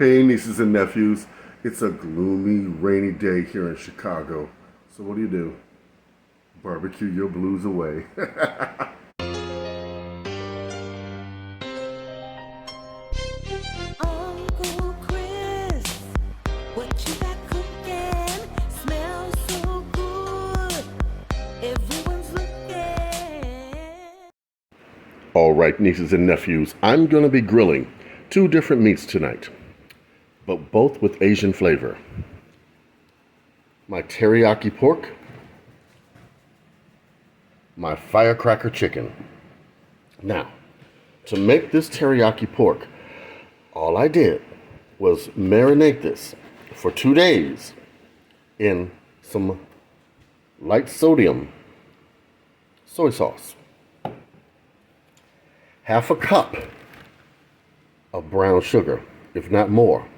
Hey, nieces and nephews. It's a gloomy, rainy day here in Chicago. So what do? Barbecue your blues away. Uncle Chris, what you got cooking? Smells so good. Everyone's looking. All right, nieces and nephews. I'm going to be grilling 2 different meats tonight, but both with Asian flavor. My teriyaki pork, my firecracker chicken. Now, to make this teriyaki pork, all I did was marinate this for 2 days in some light sodium soy sauce, half a cup of brown sugar, if not more,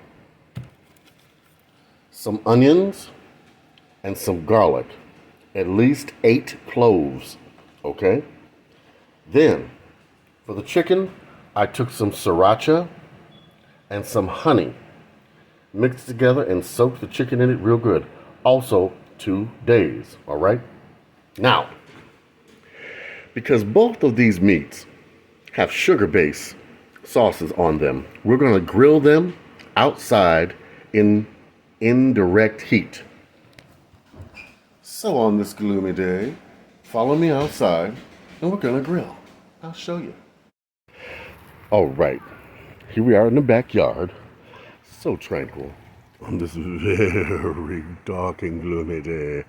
some onions, and some garlic, at least 8 cloves, okay? Then, for the chicken, I took some sriracha and some honey, mixed together and soaked the chicken in it real good. Also, 2 days, all right? Now, because both of these meats have sugar-based sauces on them, we're gonna grill them outside in indirect heat. So on this gloomy day, follow me outside and we're gonna grill. I'll show you. All right, here we are in the backyard, so tranquil on this very dark and gloomy day.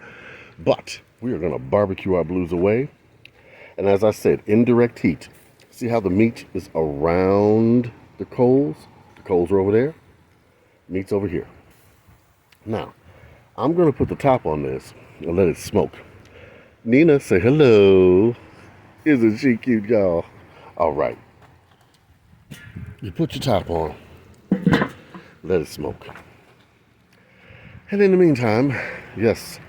But we are gonna barbecue our blues away. And as I said, indirect heat. See how the meat is around the coals? The coals are over there, meat's over here. Now, I'm gonna put the top on this and let it smoke. Nina, say hello. Isn't she cute, y'all? All right. You put your top on, let it smoke. And in the meantime, yes,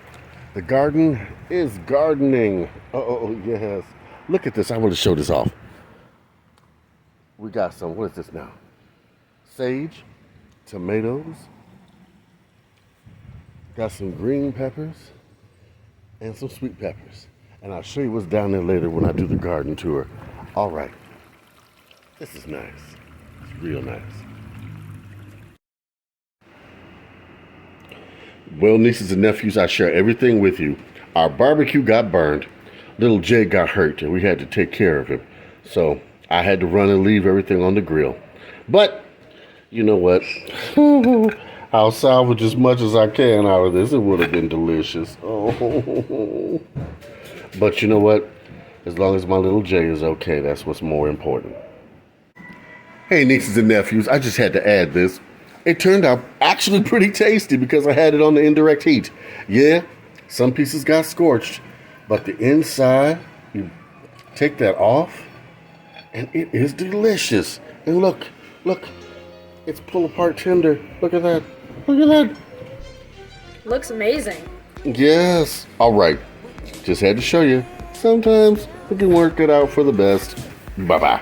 the garden is gardening. Oh, yes. Look at this, I want to show this off. We got some, what is this now? Sage, tomatoes, got some green peppers, and some sweet peppers. And I'll show you what's down there later when I do the garden tour. All right, this is nice. It's real nice. Well, nieces and nephews, I share everything with you. Our barbecue got burned. Little Jay got hurt and we had to take care of him. So I had to run and leave everything on the grill. But, you know what? I'll salvage as much as I can out of this. It would have been delicious. Oh. But you know what? As long as my little Jay is okay, that's what's more important. Hey, nieces and nephews, I just had to add this. It turned out actually pretty tasty because I had it on the indirect heat. Yeah, some pieces got scorched, but the inside, you take that off, and it is delicious. And look, it's pull apart tender. Look at that. Look at that. Looks amazing. Yes. All right. Just had to show you. Sometimes we can work it out for the best. Bye-bye.